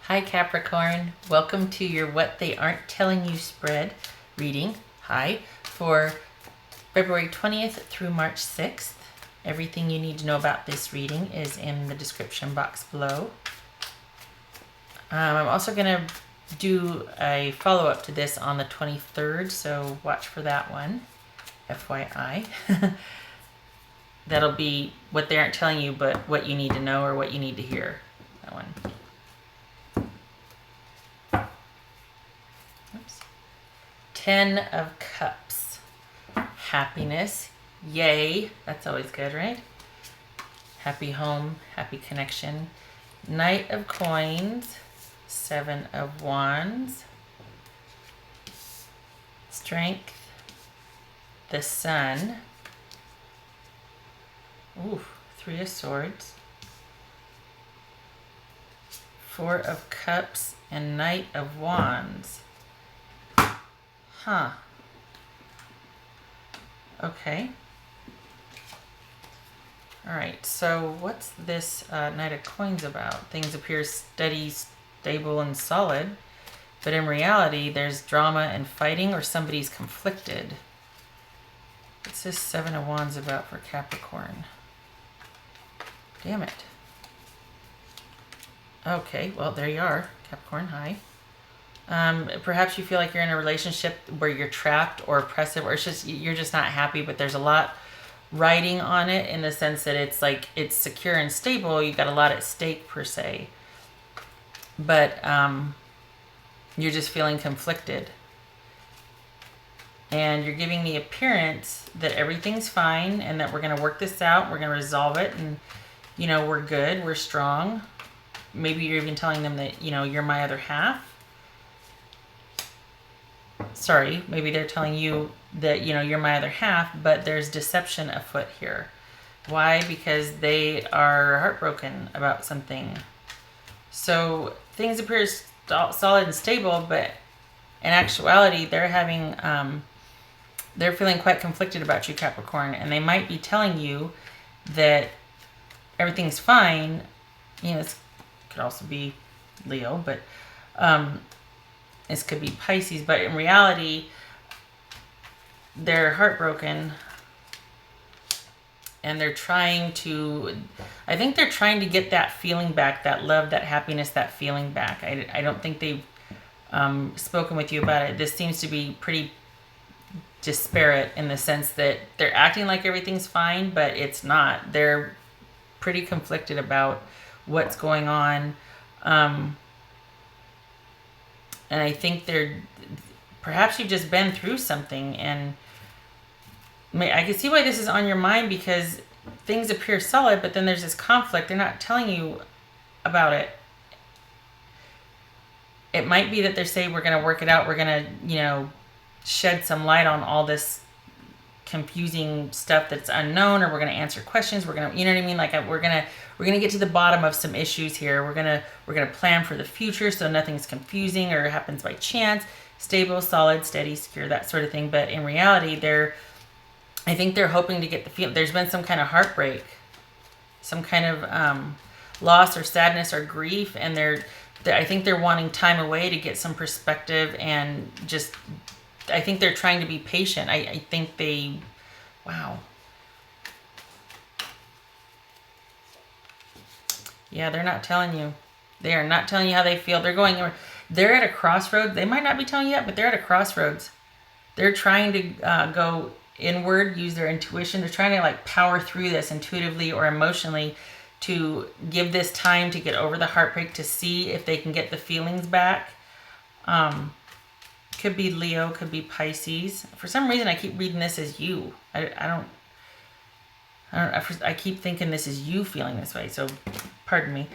Hi Capricorn, welcome to your What They Aren't Telling You spread reading. Hi, for February 20th through March 6th. Everything you need to know about this reading is in the description box below. I'm also going to do a follow-up to this on the 23rd, so watch for that one, FYI. That'll be what they aren't telling you, but what you need to know or what you need to hear. That one. Oops. 10 of Cups. Happiness. Yay. That's always good, right? Happy home, happy connection. Knight of Coins. 7 of Wands. Strength. The Sun. Ooh, 3 of Swords. 4 of Cups and Knight of Wands. Huh. Okay. Alright, so what's this Knight of Coins about? Things appear steady, stable, and solid, but in reality there's drama and fighting, or somebody's conflicted. What's this 7 of Wands about for Capricorn? Damn it. Okay, well, there you are, Capricorn. Hi. Perhaps you feel like you're in a relationship where you're trapped or oppressive, or it's just you're just not happy, but there's a lot riding on it in the sense that it's like it's secure and stable. You got a lot at stake per se, but you're just feeling conflicted, and you're giving the appearance that everything's fine and that we're going to work this out, we're going to resolve it, and you know, we're good, we're strong. Maybe you're even telling them that, you know, you're my other half. Sorry, maybe they're telling you that, you know, you're my other half, but there's deception afoot here. Why? Because they are heartbroken about something. So things appear solid and stable, but in actuality, they're having, they're feeling quite conflicted about you, Capricorn, and they might be telling you that everything's fine. You know, this could also be Leo, but this could be Pisces, but in reality, they're heartbroken, and they're trying to, I think they're trying to get that feeling back, that love, that happiness, that feeling back. I don't think they've spoken with you about it. This seems to be pretty disparate in the sense that they're acting like everything's fine, but it's not. They're pretty conflicted about what's going on. And I think perhaps you've just been through something, and I can see why this is on your mind, because things appear solid, but then there's this conflict. They're not telling you about it. It might be that they're saying, we're going to work it out. We're going to, you know, shed some light on all this confusing stuff that's unknown, or we're going to answer questions. We're going to, you know what I mean? Like we're going to get to the bottom of some issues here. We're going to plan for the future so nothing's confusing or happens by chance. Stable, solid, steady, secure, that sort of thing. But in reality, I think they're hoping to get the feel. There's been some kind of heartbreak, some kind of loss or sadness or grief, and I think they're wanting time away to get some perspective, and just, I think they're trying to be patient. I think wow. Yeah, they're not telling you. They are not telling you how they feel. They're at a crossroads. They might not be telling you that, but they're at a crossroads. They're trying to go inward, use their intuition. They're trying to like power through this intuitively or emotionally to give this time to get over the heartbreak, to see if they can get the feelings back. Could be Leo, could be Pisces. For some reason, I keep reading this as you. I keep thinking this is you feeling this way, so pardon me.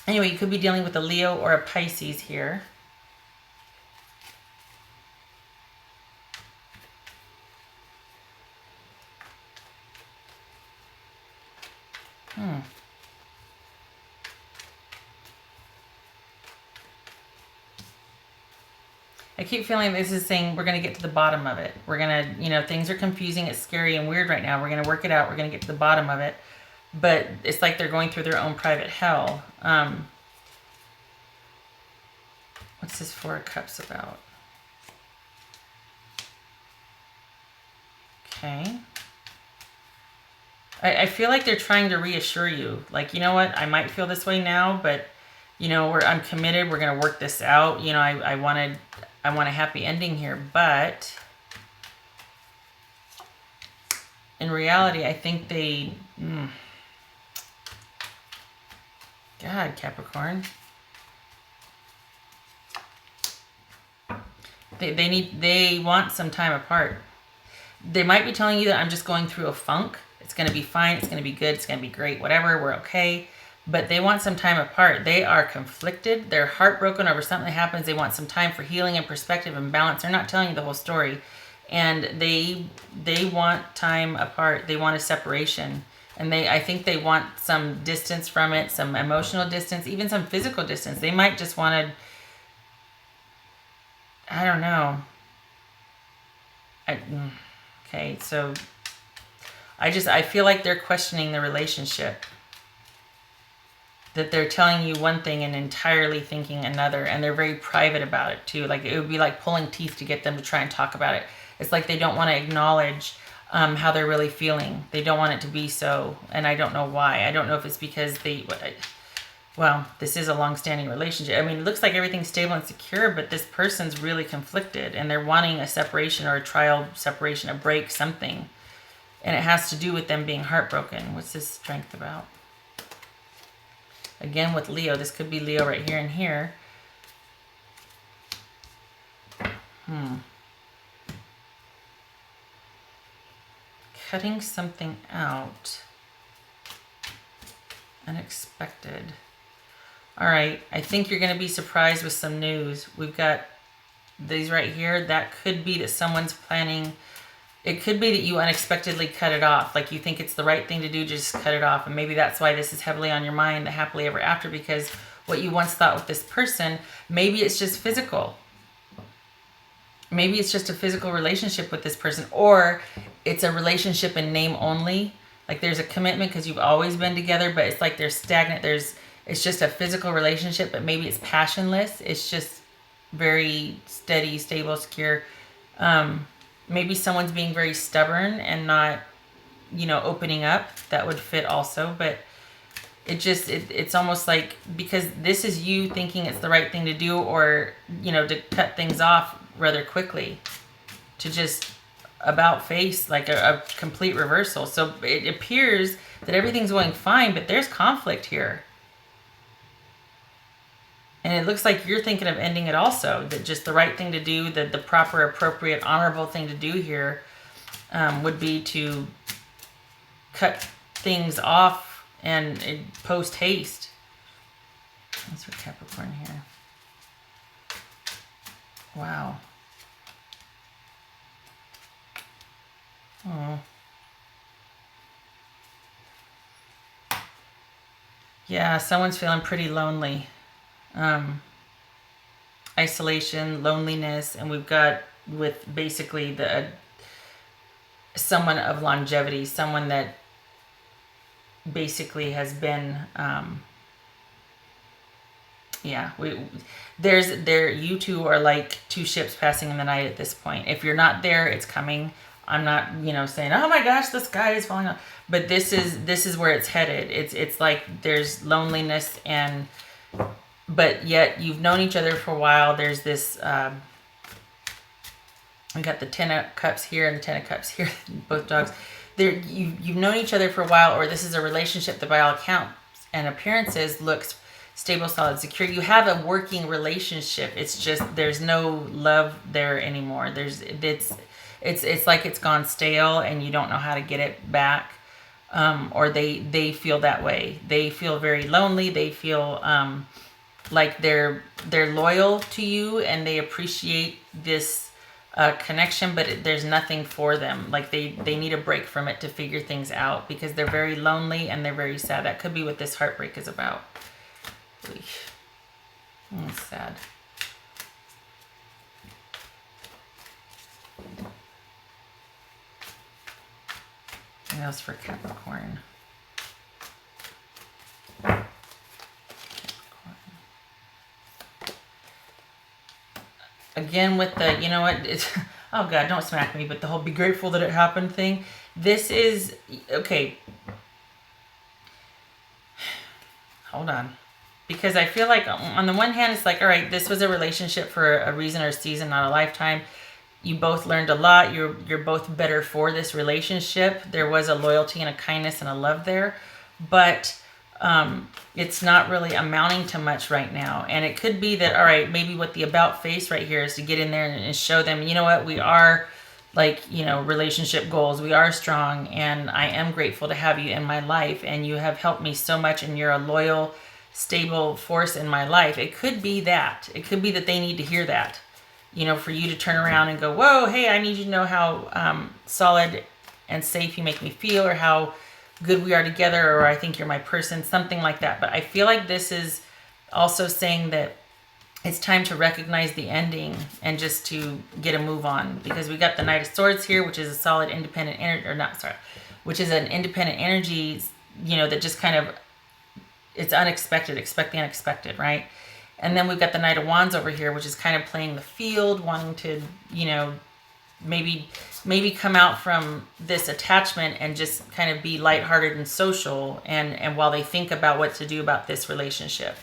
Anyway, you could be dealing with a Leo or a Pisces here. I keep feeling this is saying we're going to get to the bottom of it. We're going to, you know, things are confusing. It's scary and weird right now. We're going to work it out. We're going to get to the bottom of it. But it's like they're going through their own private hell. What's this Four of Cups about? Okay. I feel like they're trying to reassure you. Like, you know what? I might feel this way now, but, you know, I'm committed. We're going to work this out. You know, I want a happy ending here. But in reality, I think they... God, Capricorn. They want some time apart. They might be telling you that I'm just going through a funk. It's going to be fine. It's going to be good. It's going to be great. Whatever. We're okay. But they want some time apart. They are conflicted. They're heartbroken over something that happens. They want some time for healing and perspective and balance. They're not telling you the whole story. And they want time apart. They want a separation. And I think they want some distance from it, some emotional distance, even some physical distance. They might just want to, I don't know. Okay, so I feel like they're questioning the relationship. That they're telling you one thing and entirely thinking another, and they're very private about it too. Like, it would be like pulling teeth to get them to try and talk about it. It's like they don't want to acknowledge how they're really feeling. They don't want it to be so, and I don't know why. I don't know if it's because well, this is a long-standing relationship. I mean, it looks like everything's stable and secure, but this person's really conflicted, and they're wanting a separation or a trial separation, a break, something. And it has to do with them being heartbroken. What's this strength about? Again, with Leo. This could be Leo right here and here. Cutting something out. Unexpected. All right. I think you're going to be surprised with some news. We've got these right here. That could be that someone's planning. It could be that you unexpectedly cut it off. Like, you think it's the right thing to do, just cut it off. And maybe that's why this is heavily on your mind, the happily ever after, because what you once thought with this person, maybe it's just physical. Maybe it's just a physical relationship with this person, or it's a relationship in name only. Like, there's a commitment because you've always been together, but it's like they're stagnant. It's just a physical relationship, but maybe it's passionless. It's just very steady, stable, secure. Maybe someone's being very stubborn and not, you know, opening up. That would fit also. But it's almost like, because this is you thinking it's the right thing to do, or, you know, to cut things off rather quickly, to just about face, like a complete reversal. So it appears that everything's going fine, but there's conflict here. And it looks like you're thinking of ending it also. That just the right thing to do, the proper, appropriate, honorable thing to do here would be to cut things off and post haste. That's for Capricorn here. Wow. Oh. Yeah, someone's feeling pretty lonely. Isolation, loneliness, and we've got with basically someone of longevity, someone that basically has been you two are like two ships passing in the night at this point. If you're not there, it's coming. I'm not, you know, saying, oh my gosh, the sky is falling off, but this is where it's headed. It's like there's loneliness, but yet you've known each other for a while. There's this, we got the 10 of Cups here and the 10 of Cups here, both dogs. You've known each other for a while, or this is a relationship that by all accounts and appearances looks stable, solid, secure. You have a working relationship. It's just there's no love there anymore. It's like it's gone stale and you don't know how to get it back. Or they feel that way. They feel very lonely. They feel like they're loyal to you and they appreciate this connection, but there's nothing for them. Like they need a break from it to figure things out, because they're very lonely and they're very sad. That could be what this heartbreak is about. It's sad. And that was for Capricorn. again with the, you know what, it's, oh God, don't smack me, but the whole be grateful that it happened thing. This is, okay, hold on. Because I feel like on the one hand, it's like, all right, this was a relationship for a reason or a season, not a lifetime. You both learned a lot. You're both better for this relationship. There was a loyalty and a kindness and a love there. But it's not really amounting to much right now. And it could be that, all right, maybe what the about face right here is to get in there and show them, you know what, we are like, you know, relationship goals. We are strong, and I am grateful to have you in my life, and you have helped me so much, and you're a loyal, stable force in my life. It could be that. It could be that they need to hear that, you know, for you to turn around and go, whoa, hey, I need you to know how solid and safe you make me feel, or how good we are together, or I think you're my person, something like that. But I feel like this is also saying that it's time to recognize the ending and just to get a move on, because we got the Knight of Swords here, which is a solid independent energy, or not, sorry, which is an independent energy, you know, that just kind of, it's unexpected, expect the unexpected, right? And then we've got the Knight of Wands over here, which is kind of playing the field, wanting to, you know, maybe come out from this attachment and just kind of be lighthearted and social, and while they think about what to do about this relationship.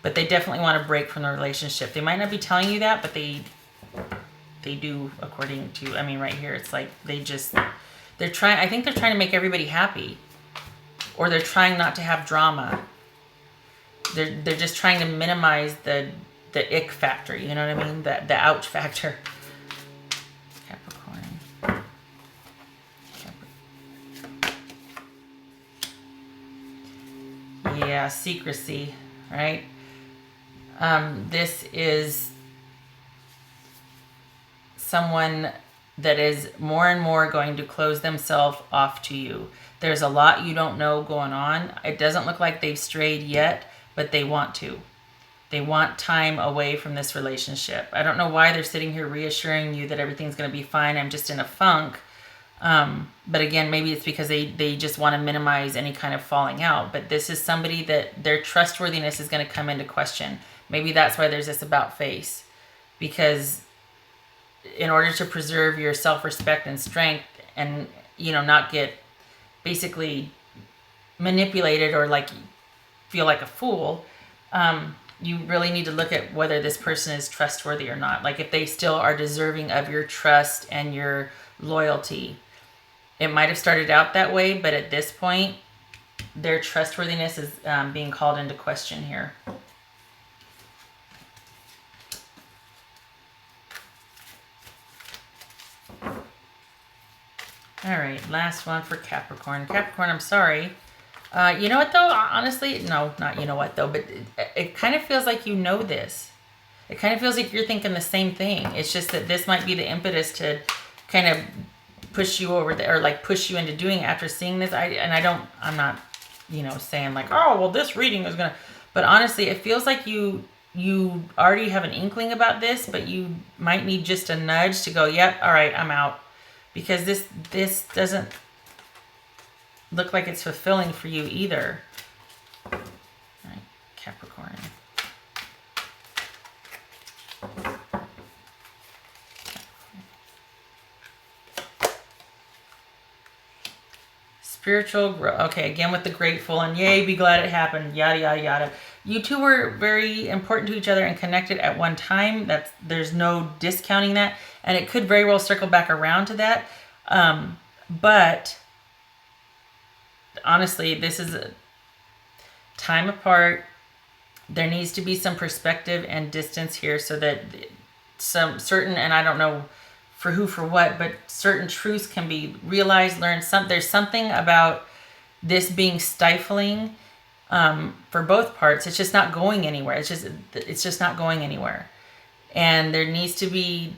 But they definitely want to break from the relationship. They might not be telling you that, but they do, according to, I mean, right here, it's like they're trying, I think they're trying to make everybody happy, or they're trying not to have drama. They're just trying to minimize the ick factor, you know what I mean? The ouch factor. Capricorn. Yeah, secrecy, right? This is someone that is more and more going to close themselves off to you. There's a lot you don't know going on. It doesn't look like they've strayed yet, but they want to. They want time away from this relationship. I don't know why they're sitting here reassuring you that everything's going to be fine. I'm just in a funk. But again, maybe it's because they just want to minimize any kind of falling out. But this is somebody that their trustworthiness is going to come into question. Maybe that's why there's this about face. Because in order to preserve your self-respect and strength, and, you know, not get basically manipulated or like feel like a fool, you really need to look at whether this person is trustworthy or not. Like if they still are deserving of your trust and your loyalty. It might have started out that way, but at this point, their trustworthiness is being called into question here. All right, last one for Capricorn. Capricorn, I'm sorry. You know what, though? Honestly, no, not you know what, though, but it kind of feels like you know this. It kind of feels like you're thinking the same thing. It's just that this might be the impetus to kind of push you over there, or like push you into doing it after seeing this. I'm not, you know, saying like, oh, well, this reading is going to, but honestly, it feels like you already have an inkling about this, but you might need just a nudge to go, yep, all right, I'm out. Because this doesn't look like it's fulfilling for you either. All right, Capricorn. Spiritual growth. Okay, again with the grateful and yay, be glad it happened, yada, yada, yada. You two were very important to each other and connected at one time. There's no discounting that. And it could very well circle back around to that. But honestly, this is a time apart. There needs to be some perspective and distance here so that some certain, and I don't know for who, for what, but certain truths can be realized, learned. There's something about this being stifling for both parts. It's just not going anywhere. It's just not going anywhere. And there needs to be,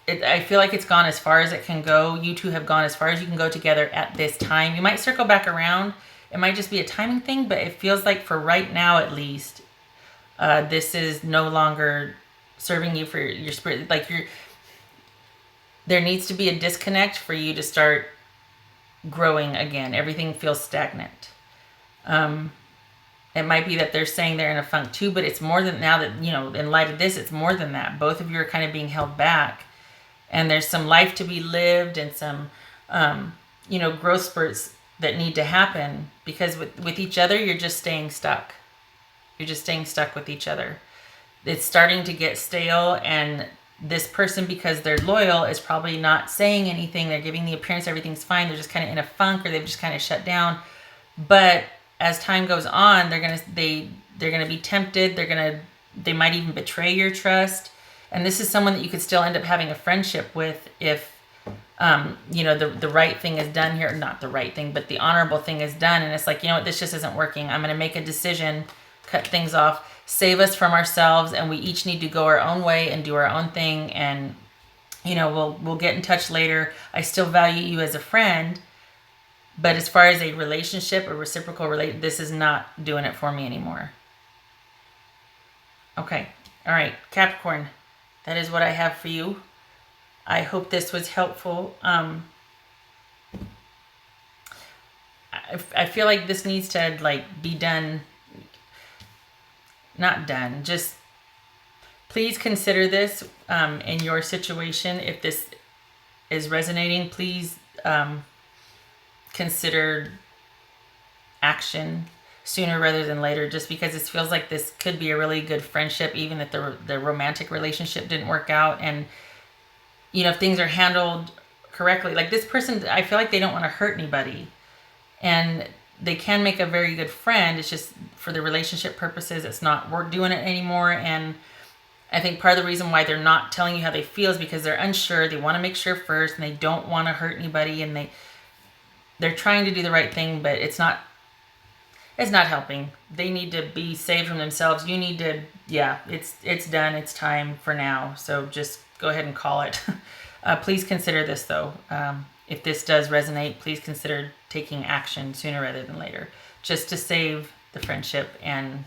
I feel like it's gone as far as it can go. You two have gone as far as you can go together at this time. You might circle back around. It might just be a timing thing, but it feels like for right now, at least, this is no longer serving you for your spirit. Like there needs to be a disconnect for you to start growing again. Everything feels stagnant. It might be that they're saying they're in a funk too, but it's more than, now that, in light of this, it's more than that. Both of you are kind of being held back, and there's some life to be lived and some, growth spurts that need to happen, because with each other, you're just staying stuck. You're just staying stuck with each other. It's starting to get stale, and this person, because they're loyal, is probably not saying anything. They're giving the appearance everything's fine. They're just kind of in a funk, or they've just kind of shut down. But as time goes on, they're gonna be tempted. They might even betray your trust. And this is someone that you could still end up having a friendship with if the right thing is done here. Not the right thing, but the honorable thing is done. And it's like, this just isn't working. I'm gonna make a decision, cut things off, save us from ourselves, and we each need to go our own way and do our own thing. And we'll get in touch later. I still value you as a friend, but as far as a relationship, a reciprocal this is not doing it for me anymore. Okay. All right, Capricorn, that is what I have for you. I hope this was helpful. I feel like this needs to be done. Not done. Just please consider this in your situation. If this is resonating, please consider action sooner rather than later, just because it feels like this could be a really good friendship, even if the romantic relationship didn't work out. And if things are handled correctly, like this person, I feel like they don't want to hurt anybody, and they can make a very good friend. It's just for the relationship purposes, it's not worth doing it anymore. And I think part of the reason why they're not telling you how they feel is because they're unsure. They want to make sure first, and they don't want to hurt anybody, and they're trying to do the right thing, but it's not helping. They need to be saved from themselves. You need to, it's done. It's time for now. So just go ahead and call it. Please consider this though. If this does resonate, please consider taking action sooner rather than later, just to save the friendship and,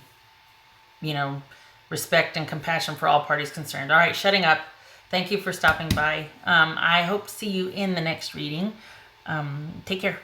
respect and compassion for all parties concerned. All right, shutting up. Thank you for stopping by. I hope to see you in the next reading. Take care.